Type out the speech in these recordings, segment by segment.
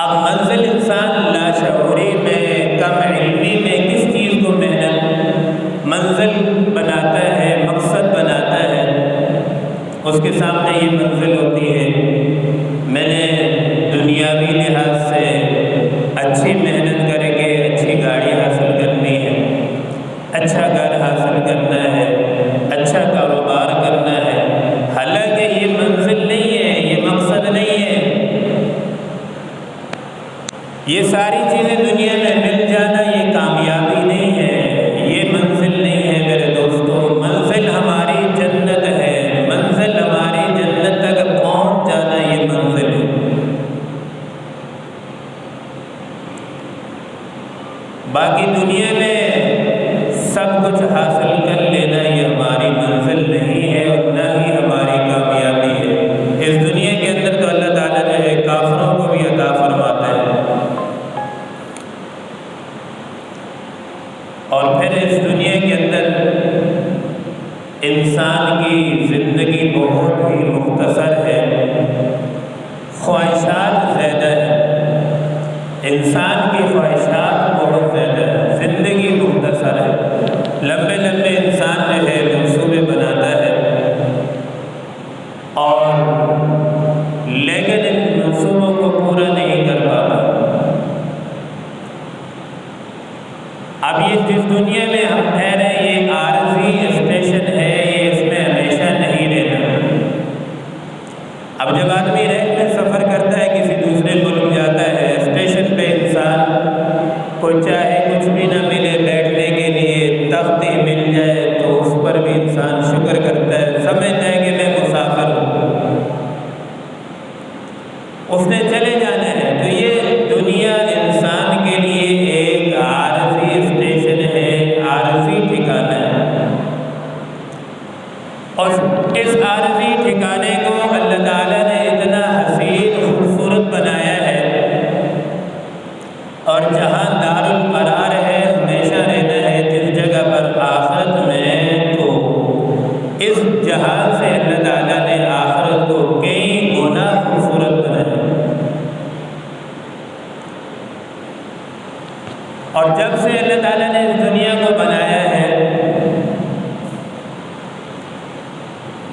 اب منزل انسان لاشعوری میں، کم علمی میں کس چیز کو محنت منزل بناتا ہے، مقصد بناتا ہے، اس کے سامنے یہ منزل ہوتی ہے۔ میں نے دنیاوی لحاظ سے اچھی محنت کر کے اچھی گاڑی حاصل کرنی ہے، اچھا گھر حاصل کرنا ہے، اچھا کاروبار کرنا ہے، حالانکہ یہ منزل نہیں ہے، یہ مقصد نہیں ہے۔ یہ ساری چیزیں دنیا میں مل جانا یہ کامیابی نہیں ہے، یہ منزل نہیں ہے میرے دوستو۔ منزل ہماری جنت ہے، منزل ہماری جنت تک پہنچ جانا یہ منزل ہے۔ باقی دنیا میں سب کچھ حاصل کر لینا یہ ہماری منزل نہیں ہے اور نہ ہی ہماری کامیابی ہے۔ اس دنیا کے اندر تو اللہ تعالیٰ جو ہے کافروں کو بھی عطا فرماتا ہے، اور پھر اس دنیا کے اندر انسان کی زندگی بہت ہی مختصر ہے، خواہشات زیادہ ہیں، انسان کی خواہشات بہت زیادہ ہیں، زندگی مختصر ہے۔ لمبے لمبے انسان جو ہے منصوبے بناتا ہے، اور لیکن ان منصوبوں کو پورا نہیں کر پاتا۔ اب یہ جس دنیا میں ہم ٹھہرے یہ عارضی اسٹیشن ہے، یہ اس میں ہمیشہ نہیں رہنا۔ اب جب آدمی ریل میں سفر کرتا ہے، کسی دوسرے ملک جاتا ہے، اسٹیشن پہ انسان کو چاہے کچھ بھی نہ ملے، بیٹھنے کے لیے تخت ہی مل جائے تو اس پر بھی انسان شکر کرتا ہے، سمجھتا ہے کہ میں مسافر ہوں، اس نے چلے جانا ہے۔ تو یہ دنیا انسان کے لیے ایک عارضی اسٹیشن ہے، عارضی ٹھکانہ ہے، اور اس عارضی ٹھکانے کو اللہ تعالیٰ نے اتنا حسین خوبصورت بنایا ہے، اور جہاں دار القرار ہے، ہمیشہ رہنا ہے جس جگہ پر آخرت میں، تو اس جہاں سے اللہ تعالیٰ نے آخرت کو کئی گنا خوبصورت بنایا۔ اور جب سے اللہ تعالیٰ نے اس دنیا کو بنایا ہے،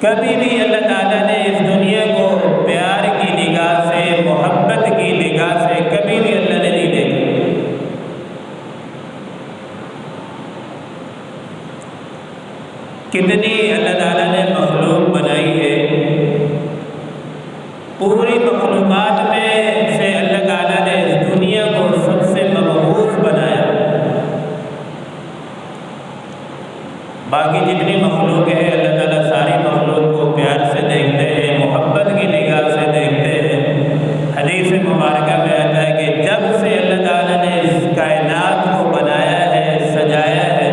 کبھی بھی اللہ تعالیٰ نے اس دنیا کو پیار کی نگاہ سے، محبت کی نگاہ سے کبھی بھی اللہ نے نہیں دیکھا۔ کتنی اللہ تعالیٰ نے مخلوق بنائی ہے، پوری مخلوقات میں سے اللہ تعالیٰ نے اس دنیا کو سب سے مبعوث بنایا۔ باقی جتنی مخلوق ہے اللہ تعالیٰ ساری مخلوق کو پیار سے دیکھتے ہیں، محبت کی نگاہ سے دیکھتے ہیں۔ حدیث مبارکہ میں آتا ہے کہ جب سے اللہ تعالیٰ نے اس کائنات کو بنایا ہے، سجایا ہے،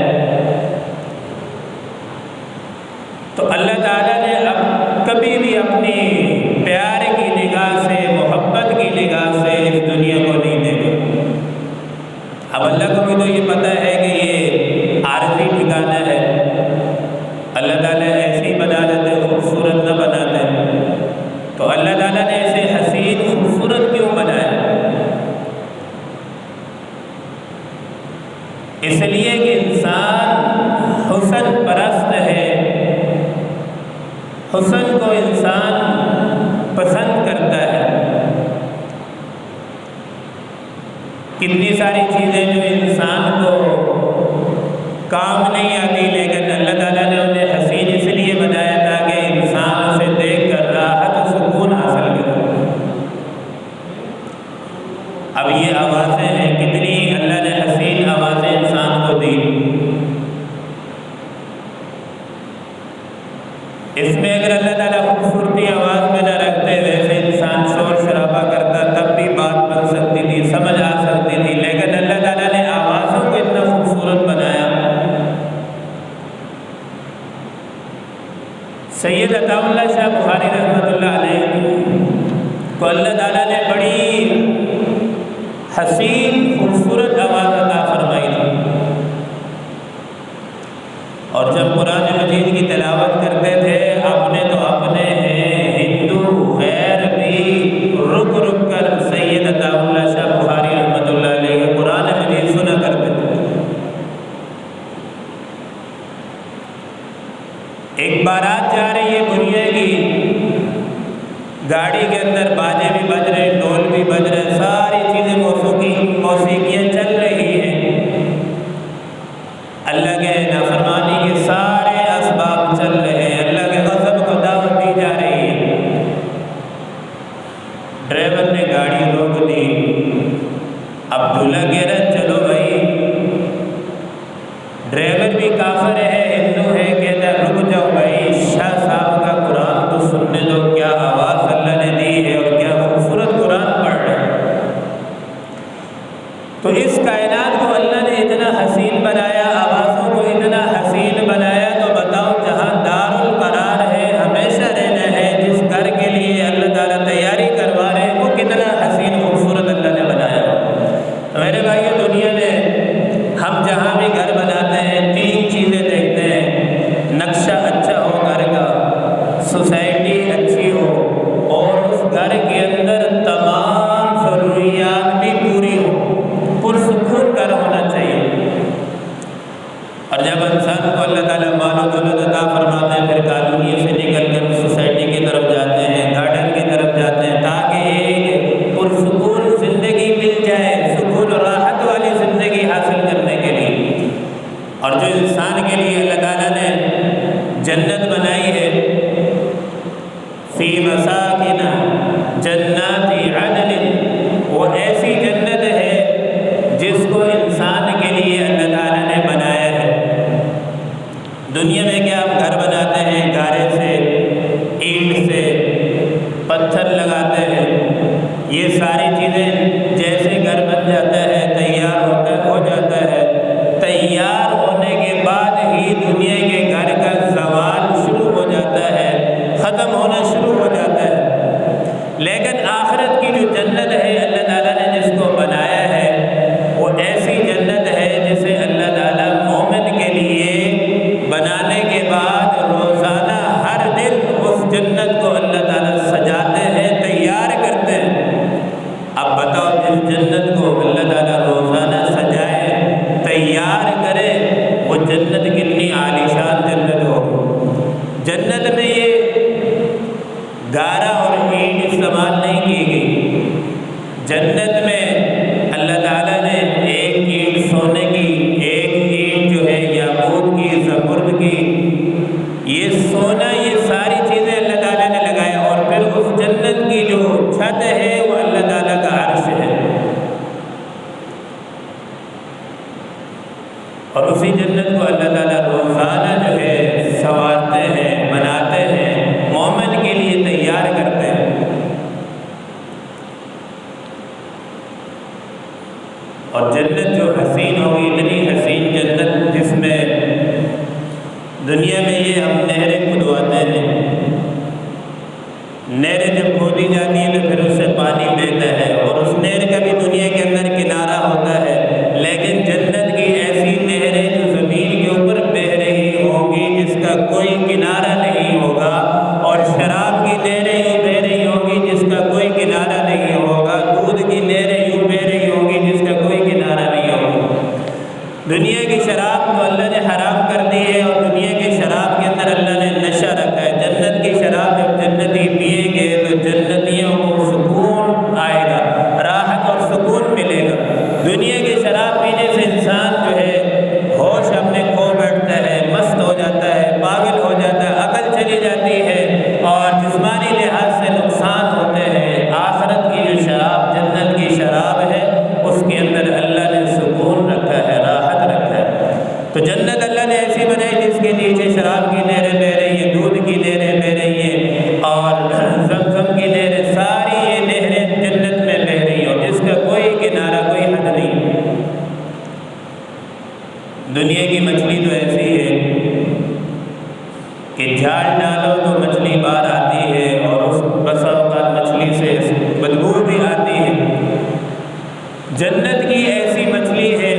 تو اللہ تعالیٰ نے اب کبھی بھی اپنی پیار کی نگاہ سے، محبت کی نگاہ سے اس دنیا کو نہیں دیکھا۔ اب اللہ کو بھی تو یہ پتہ ہے کہ یہ عارضی ٹھکانہ ہے، اللہ تعالیٰ ایسے ہی بنا دیتے، خوبصورت نہ بناتے، تو اللہ تعالیٰ نے اسے حسین خوبصورت کیوں بنایا؟ اس لیے کہ انسان حسن پرست ہے، حسن کو انسان پسند کرتا ہے۔ کتنی ساری چیزیں جو انسان کو کام نہیں آتی، لیکن اللہ تعالیٰ نے انہیں حسین اس لیے بنایا تاکہ انسان اسے دیکھ کر راحت و سکون حاصل کرے۔ اب یہ آوازیں ہیں، کتنی اللہ نے حسین آوازیں انسان کو دی۔ اس میں اگر اللہ تعالیٰ خوبصورتی آواز میں نہ رکھتے، ویسے انسان شور شرابہ کرتا تب بھی بات بن سکتی تھی، سمجھ آ سکتی تھی، لیکن اللہ تعالیٰ نے آوازوں کو اتنا خوبصورت بنایا۔ سید عطا اللہ شاہ بخاری رحمۃ اللہ علیہ کو اللہ تعالیٰ نے بڑی حسین ایک بارات جا رہی ہے دنیا کی، گاڑی کے اندر باجے بھی بج رہے، ڈھول بھی بج رہے، ساری چیزیں موسیقیاں چل رہی ہیں، اللہ کے نافرمانی کے سارے اسباب چل رہے ہیں، اللہ کے غضب کو دعوت دی جا رہی ہے۔ ڈرائیور نے گاڑی روک دی، عبداللہ کہہ رہا چلو بھائی، ڈرائیور بھی کافر ہے، ہندو ہے، کہتا ہے رک جاؤ بھائی، شاہ صاحب کا قرآن تو سننے دو، کیا آواز اللہ نے دی ہے اور کیا خوبصورت قرآن پڑھ رہے ہیں۔ تو اس کائنات کو اللہ نے اتنا حسین بنایا، آوازوں کو اتنا حسین بنایا، تو بتاؤ جہاں دار القرار ہے، ہمیشہ رہنا ہے، جس گھر کے لیے اللہ تعالیٰ تیاری کروا رہے ہیں، وہ کتنا حسین خوبصورت اللہ نے بنایا۔ میرے بھائیو، دنیا میں ہم جہاں بھی گھر بناتے ہیں 3 چیزیں دیکھتے ہیں، نقشہ اچھا ہو گھر کا، سوسائٹی اچھی ہو، اور اس گھر کے اندر تمام ضروریات بھی پوری ہو، پرسکون گھر ہونا چاہیے۔ اور جب انسان کو اللہ تعالیٰ مال و دولت عطا فرماتے ہیں، پھر کالونیوں سے نکل کر سوسائٹی کی طرف جاتے ہیں، گارڈن کی طرف جاتے ہیں، تاکہ ایک پرسکون زندگی مل جائے، سکون و راحت والی زندگی حاصل کرنے کے لیے۔ اور جو انسان کے لیے اللہ تعالیٰ نے جنت بنائی ہے، فی مساکن جنات عدن، وہ ایسی جنت ہے جس کو انسان کے لیے اللہ تعالیٰ نے بنایا ہے۔ دنیا میں کیا ہم گھر بناتے ہیں، گارے سے، اینٹ سے، پتھر لگاتے ہیں، یہ ساری چیزیں جیسے گھر بن جاتا ہے، تیار ہو جاتا ہے، تیار ہونے کے بعد ہی دنیا کے گھر کا زوال شروع ہو جاتا ہے، ختم ہونا شروع ہو جاتا ہے۔ لیکن آخرت کی جو جنت ہے اللہ تعالیٰ نے جس کو بنایا ہے، وہ ایسی جنت ہے جسے اللہ تعالیٰ مومن کے لیے بنانے کے بعد روزانہ ہر دن اس جنت کو اللہ تعالیٰ سجاتے ہیں، تیار کرتے ہیں۔ اب بتاؤ، جس جنت کو اللہ تعالیٰ روزانہ سجائے، تیار کرے، وہ جنت کتنی عالیشان جنت ہو۔ جنت میں یہ گارا اور اینٹ استعمال نہیں کی گئی، جنت میں اللہ تعالیٰ نے ایک اینٹ سونے کی، ایک اینٹ جو ہے یاقوت کی، زمرد کی، یہ سونا، یہ ساری چیزیں اللہ تعالیٰ نے لگایا، اور پھر اس جنت کی جو چھت ہے وہ اللہ تعالیٰ کا عرش ہے۔ اور اسی جنت کو اللہ تعالیٰ روزانہ جو ہے سنوارتے ہیں، بناتے ہیں، مومن کے لیے تیار کرتے ہیں۔ اور جنت جو حسین ہوگی، اتنی حسین جنت جس میں دنیا میں یہ ہم نہریں کھدواتے ہیں، نہریں جب کھودی جاتی ہیں تو پھر اس سے پانی بہتا ہے، اور اس نہر کا بھی دنیا کے اندر کنارہ ہوتا ہے، لیکن جنت کی ایسی نہریں جو زمین کے اوپر بہہ رہی ہوگی، جس کا کوئی کنارہ نہیں ہوگا، اور شراب کی نہریں یوں بہہ رہی ہوگی جس کا کوئی کنارہ نہیں ہوگا، دودھ کی نہریں یوں بہہ رہی ہوگی جس کا کوئی کنارہ نہیں ہوگا۔ دنیا کی شراب تو اللہ نے حرام کر دی ہے، اور دنیا کی شراب کے اندر اللہ نے نشہ رکھا ہے۔ جنت کی شراب جب جنتی پیئیں گے تو جنتیوں کو سکون آئے گا، راحت اور سکون ملے گا۔ دنیا کی شراب پینے سے انسان جو ہے ہوش اپنے کھو بیٹھتا ہے، مست ہو جاتا ہے، پاگل ہو جاتا ہے، عقل چلی جاتی ہے، اور جسمانی لحاظ سے نقصان ہوتے ہیں۔ آخرت کی جو شراب جنت کی شراب ہے، اس کے اندر اللہ نے سکون رکھا ہے، راحت رکھا ہے۔ تو جنت اللہ نے ایسی بنائی جس کے نیچے شراب کی نہریں بہہ رہی ہیں، دودھ کی نہریں بہہ رہی ہیں، اور زمزم کی نہریں، ساری یہ نہریں جنت میں بہہ رہی ہیں، اور جس کا کوئی کنارہ، کوئی حد نہیں۔ دنیا کی مچھلی تو ایسی ہے کہ جال ڈالو تو مچھلی باہر آتی ہے، اور اس بسا اوقات مچھلی سے بدبو بھی آتی ہے۔ جنت کی ایسی مچھلی ہے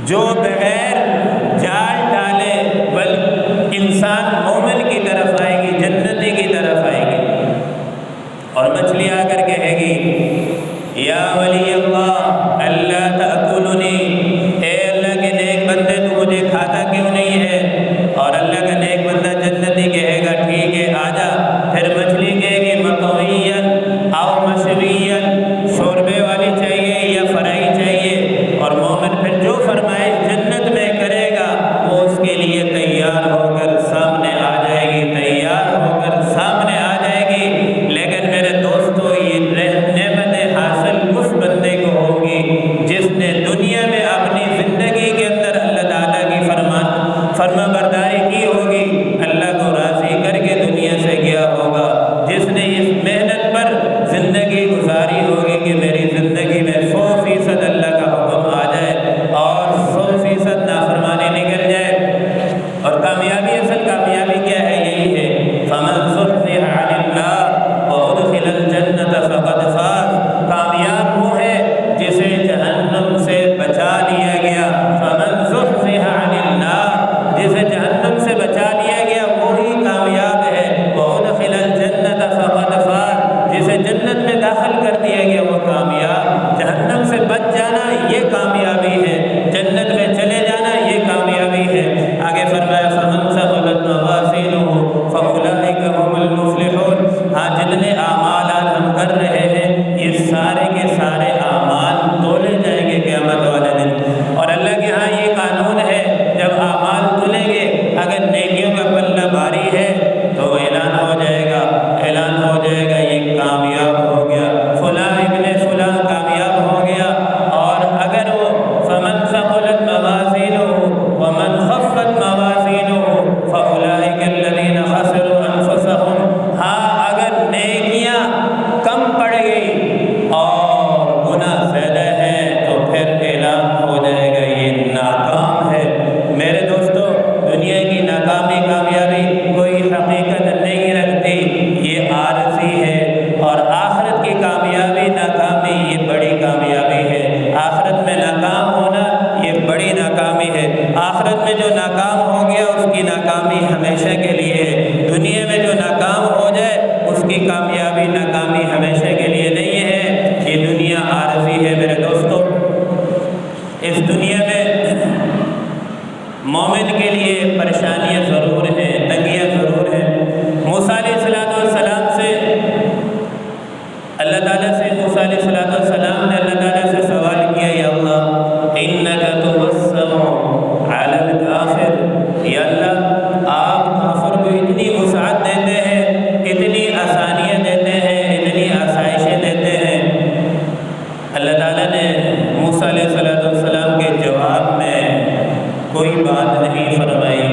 جو بغیر جال ڈالے بل انسان مومن کی طرف آئے گی، جنتی کی طرف آئے گی، اور مچھلی آ کر کہے گی یا ولی اللہ اللہ تأکلنی، اے اللہ کے نیک بندے تو مجھے کھاتا کیوں نہیں ہے؟ چلے گیا وہ کامیاب، جہنم سے بچ جانا یہ کامیابی ہے، جنت میں چلے جانا یہ کامیابی ہے۔ آگے فرمایا فمن ثقلت موازینہ فاولئک هم المفلحون۔ ہاں جتنے اعمال آج ہم کر رہے ہیں یہ سارے کے سارے اعمال تولے جائیں گے قیامت والے دن، اور اللہ کے ہاں یہ قانون ہے جب اعمال تولیں گے اگر نیکیوں کا پلہ بھاری ہے تو اعلان ہو جائے گا، اعلان ہو جائے گا یہ کامیاب ہو گیا، فلاں ابن فلاں کامیاب ہو گیا۔ اور اگر وہ فمن ثقلت موازینہ ومن خفت موازینہ فاولئک الذین خسروا انفسهم، ہاں اگر نیکیاں کم پڑ گئی اور گناہ زیادہ ہے تو پھر اعلان ہو جائے گا یہ ناکام ہے۔ میرے دوستو، دنیا کی ناکامی کامیابی کوئی حقیقت نہیں رکھتی، یہ عارضی ہے، اور آخرت کی کامیابی ناکامی یہ بڑی کامیابی ہے۔ آخرت میں ناکام ہونا یہ بڑی ناکامی ہے، آخرت میں جو ناکام ہو گیا اس کی ناکامی ہمیشہ کے لیے ہے، دنیا میں جو ناکام ہو جائے اس کی کامیابی ناکامی ہمیشہ کے لیے نہیں ہے، یہ دنیا عارضی ہے۔ میرے دوستو، اس دنیا میں مومن کے لیے پریشانیاں ضرور ہیں، تنگیاں ضرور ہیں۔ موسیٰ علیہ السلام سے اللہ تعالیٰ سے موسیٰ علیہ السلام نے اللہ تعالیٰ سے سوال کیا، یا اللہ انک توسع علی الکافر، یا اللہ آپ کافر کو اتنی وسعت دیتے ہیں، اتنی آسانیاں دیتے ہیں، اتنی آسائشیں دیتے ہیں۔ اللہ تعالیٰ نے موسیٰ علیہ السلام کے جواب میں کوئی بات نہیں فرمائی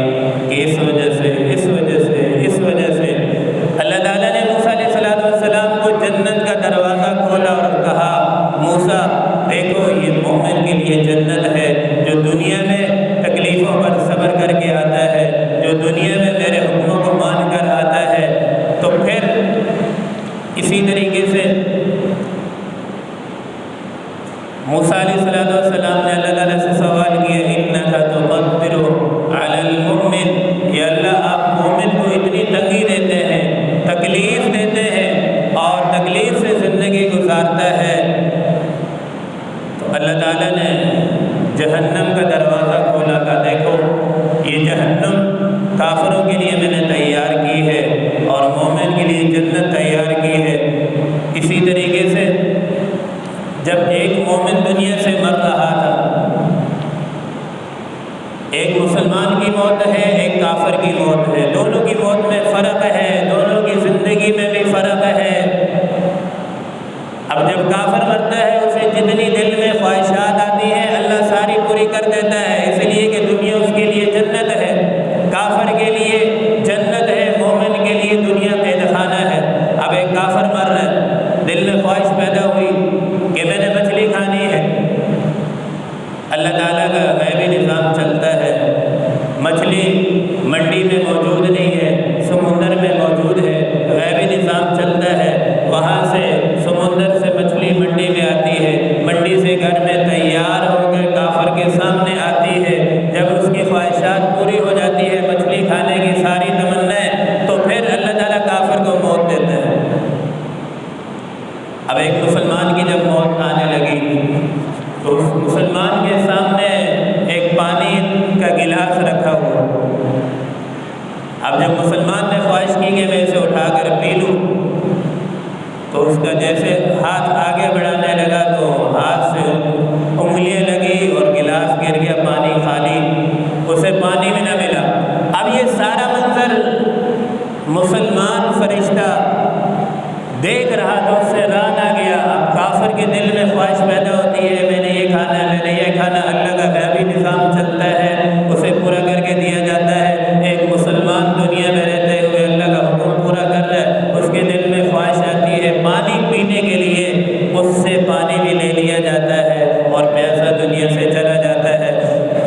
کہ اس وجہ سے اس وجہ سے اس وجہ سے۔ اللہ تعالیٰ نے موسیٰ علیہ السلام کو جنت کا دروازہ کھولا اور کہا، موسیٰ دیکھو یہ مومن کے لیے جنت ہے جو دنیا میں تکلیفوں پر صبر کر کے آتا ہے، جو دنیا میں میرے حکموں کو مان کر آتا ہے۔ تو پھر اسی طریقے سے موسیٰ علیہ السلام نے اللہ تعالیٰ سے سوال کیا، انک تقدر علی المؤمن، یا اللہ آپ مومن کو اتنی تنگی دیتے ہیں، تکلیف دیتے ہیں اور تکلیف سے زندگی گزارتا ہے۔ تو اللہ تعالیٰ نے جہنم کا دروازہ کھولا، کہا دیکھو یہ جہنم کافروں کے لیے میں نے تیار کی ہے اور مومن کے لیے جنت تیار کی ہے۔ اسی طریقے سے جب ایک مومن دنیا سے مر رہا تھا، ایک مسلمان کی موت ہے، ایک کافر کی موت ہے، دونوں کی موت میں فرق ہے، دونوں کی زندگی میں بھی فرق ہے۔ اب جب کافر مرتا ہے اسے جتنی دل میں خواہشات آتی ہیں اللہ ساری پوری کر دیتا ہے، اس لیے کہ دنیا اس کے لیے جنت ہے، کافر کے لیے جنت ہے، مومن کے لیے دنیا قید خانہ ہے۔ اب ایک کافر مر رہا ہے، دل میں خواہش پیدا ہوئی کہ میں نے مچھلی کھانی ہے، اللہ تعالیٰ کا غیبی نظام چلتا ہے، مچھلی منڈی میں موجود نہیں ہے، سمندر میں موجود ہے، غیبی نظام چلتا ہے، وہاں سے سمندر سے مچھلی منڈی میں آتی ہے، منڈی سے گھر میں تیار ہو کر کافر کے سامنے آتی ہے۔ جب اس کی خواہشات پوری ہو جاتی ہے، مچھلی کھانے کی ساری تمنائیں، تو پھر اللہ تعالیٰ کافر کو موت دیتا ہے۔ اب ایک مسلمان کی جب موت آنے لگی تو اس مسلمان کے سامنے ایک پانی کا گلاس رکھا ہوا، اب جب مسلمان نے خواہش کی کہ میں اسے اٹھا کر پی لوں تو اس کا جیسے ہاتھ آگے بڑھانے لگا تو ہاتھ سے انگلیاں لگی اور گلاس گر گیا، پانی خالی، اسے پانی بھی نہ ملا۔ اب یہ سارا منظر مسلمان فرشتہ دیکھ رہا تو اس سے ران آ گیا۔ اب کافر کے دل میں خواہش پیدا ہوتی ہے، میں نے یہ کھانا، میں نے یہ کھانا، اللہ کا غیبی نظام چلتا ہے، اسے پورا کر کے دیا جاتا ہے۔ ایک مسلمان دنیا میں رہتے ہوئے اللہ کا حکم پورا کر رہا ہے، اس کے دل میں خواہش آتی ہے پانی پینے کے لیے، اس سے پانی بھی لے لیا جاتا ہے اور پیاسا دنیا سے چلا جاتا ہے۔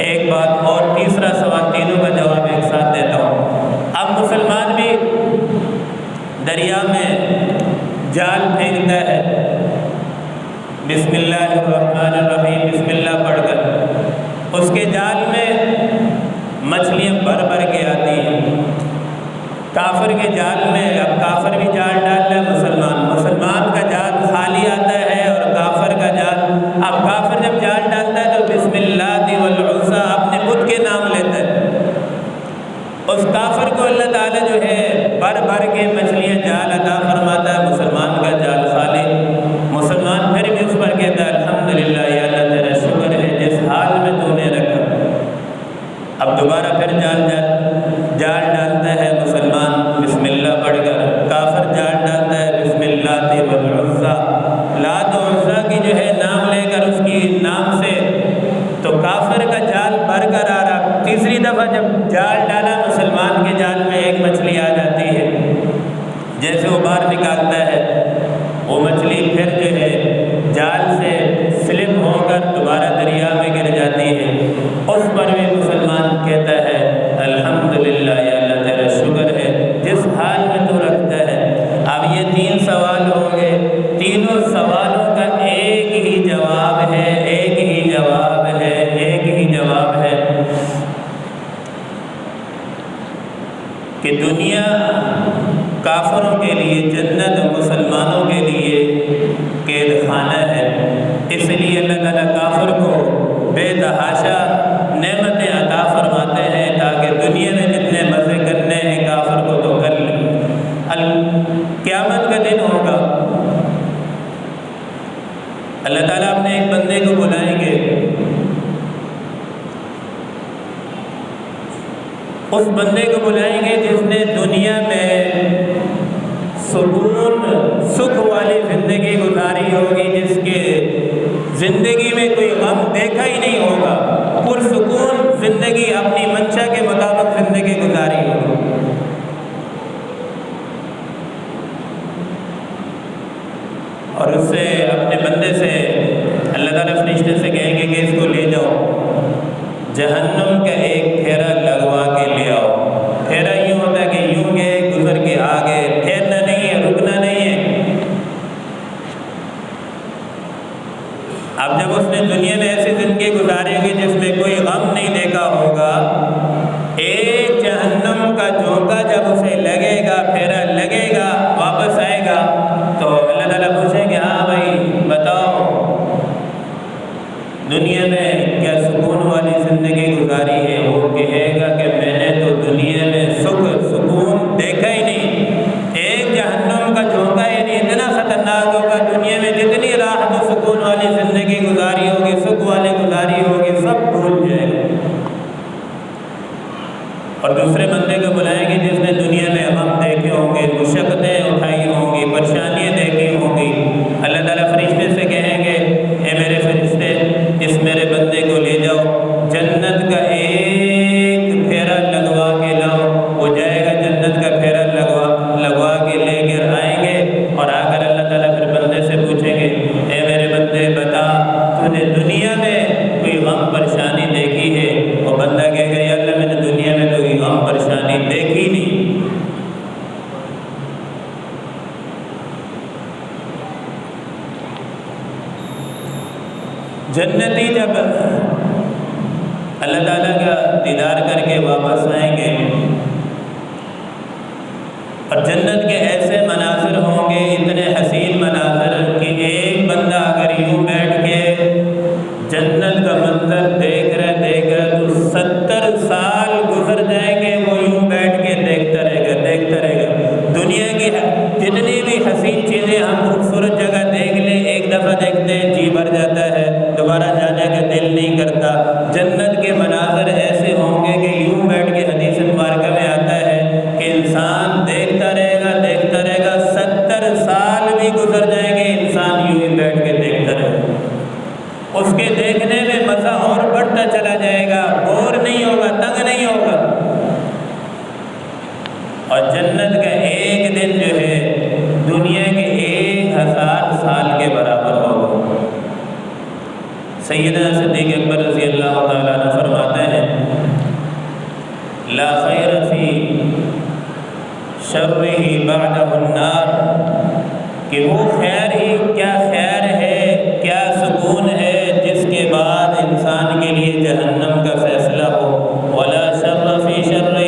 ایک بات اور، تیسرا سوال، تینوں کا جواب ایک ساتھ دیتا ہوں۔ اب مسلمان بھی دریا میں جال پھینکتا ہے، بسم اللہ الرحمن الرحیم بسم اللہ پڑھ کر، اس کے جال میں مچھلیاں بھر بھر کے آتی ہیں۔ کافر کے جال میں اب کافر بھی جال ڈال رہا ہے، مسلمان کا جال خالی آتا ہے جیسے وہ باہر نکالتا ہے وہ مچھلی پھر جو ہے جال سے سلپ ہو کر دوبارہ دریا میں گر جاتی ہے، اس پر بھی مسلمان کہتا ہے الحمدللہ یا اللہ تیرا شکر ہے جس حال میں تو رکھتا ہے۔ اب یہ 3 سوال ہوں گے، تینوں سوالوں کا ایک ہی جواب ہے، ایک ہی جواب ہے، ایک ہی جواب ہے کہ دنیا کافروں کے لیے جنت مسلمانوں کے لیے قید خانہ ہے۔ اس لیے اللہ تعالیٰ کافر کو بے تحاشا نعمتیں عطا فرماتے ہیں تاکہ دنیا میں جتنے مزے کرنے ہیں کافر کو تو کر لیں۔ قیامت کا دن ہوگا، اللہ تعالیٰ اپنے ایک بندے کو بلائیں گے، اس بندے کو بلائیں گے جس نے دنیا میں سکون سکھ والی زندگی گزاری ہوگی، جس کے زندگی میں کوئی غم دیکھا ہی نہیں ہوگا، پرسکون زندگی اپنی منشا کے مطابق زندگی گزاری ہوگی۔ اور اس سے اپنے بندے سے اللہ تعالیٰ فرشتے سے کہیں گے کہ اس کو لے جاؤ جہنم کا ایک پھیرا لگوا کے لے آؤ۔ پھیرا یوں ہوتا ہے کہ یوں گئے گزر کے آگے، ٹھہرنا نہیں ہے، رکنا نہیں ہے۔ اب جب اس نے دنیا میں ایسی زندگی گزاری ہوگی جس میں کوئی غم نہیں دیکھا ہوگا، ایک جہنم کا جھونکا جب اسے لگے گا، پھیرا لگے گا، واپس آئے گا تو اللہ تعالیٰ پوچھیں گے ہاں بھائی بتاؤ دنیا میں کیا سکون والی زندگی گزاری ہے؟ وہ کہے گا کہ میں نے تو دنیا میں سکون دیکھا ہی نہیں۔ ایک جہنم کا جھونکا یعنی اتنا خطرناک ہوگا، دنیا میں جتنی راحت و سکون والی زندگی گزاری ہوگی، سکھ والی گزاری ہوگی، سب بھول جائے گا۔ اور دوسرے بندے کو بلائیں گے جس نے دنیا میں غم دیکھے ہوں گے، مشقتیں اٹھائی ہوں گی، پریشانیاں دیکھی ہوں گی۔ اللہ تعالیٰ فرشتے سے کہیں گے اے میرے فرشتے اس میرے بندے کو لے جاؤ، جنت کا ایک پھیرا لگوا کے لاؤ۔ وہ جائے گا جنت کا پھیرا لگوا کے لے کر آئیں گے، اور آ کر اللہ تعالیٰ پھر بندے سے پوچھیں گے اے میرے بندے بتا تو نے دنیا میں کوئی غم پریشانی دیکھی ہے؟ وہ بندہ کہے گا یا اللہ میں نے دنیا میں کوئی غم پریشانی دیکھی نہیں۔ جنتی جب اللہ تعالیٰ کا دیدار کر کے واپس آئیں گے اور جنت کے ایسے مناظر ہوں گے، اتنے حسین مناظر کہ ایک بندہ اگر یوں بیٹھ کے جنت کا منظر دیکھ رہا تو 70 سال گزر جائیں گے، وہ یوں بیٹھ کے دیکھتا رہے گا۔ دنیا کی جتنی بھی حسین چیزیں ہم خوبصورت جگہ دیکھ لیں، ایک دفعہ دیکھتے ہیں جی بھر جاتا ہے، دوبارہ جانے کا دل نہیں کرتا۔ جنت کے مناظر ایسے ہوں گے کہ یوں بیٹھ کے حدیث مبارکہ میں آتا ہے کہ انسان دیکھتا رہے گا 70 سال بھی گزر جائیں گے، انسان یوں ہی بیٹھ کے دیکھتا رہے گا۔ اس کے دیکھنے میں مزہ اور بڑھتا چلا جائے گا، بور نہیں ہوگا، تنگ نہیں ہوگا۔ اور جنت کا ایک دن جو ہے دنیا کے 1000 سال کے برابر ہوگا۔ سیدنا صدیق اکبر رضی اللہ تعالیٰ عنہ فرماتے ہیں لا خیر فی شرہ بعدہ النار، کہ وہ خیر ہی کیا خیر ہے، کیا سکون ہے جس کے بعد انسان کے لیے جہنم کا فیصلہ ہو۔ ولا شر فی شرہ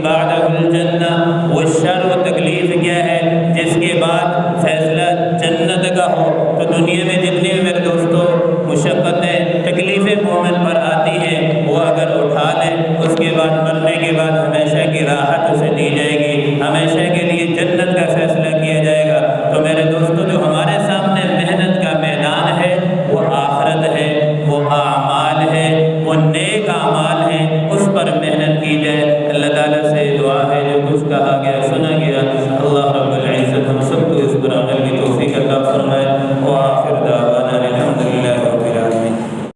بعدہ الجنہ، وہ شر و تکلیف کیا ہے جس کے بعد فیصلہ جنت کا ہو۔ تو دنیا میں جتنی بھی میرے دوستوں مشقتیں تکلیفیں مومن پر آتی ہیں وہ اگر اٹھا لیں، اس کے بعد مرنے کے بعد ہمیشہ کی راحت اسے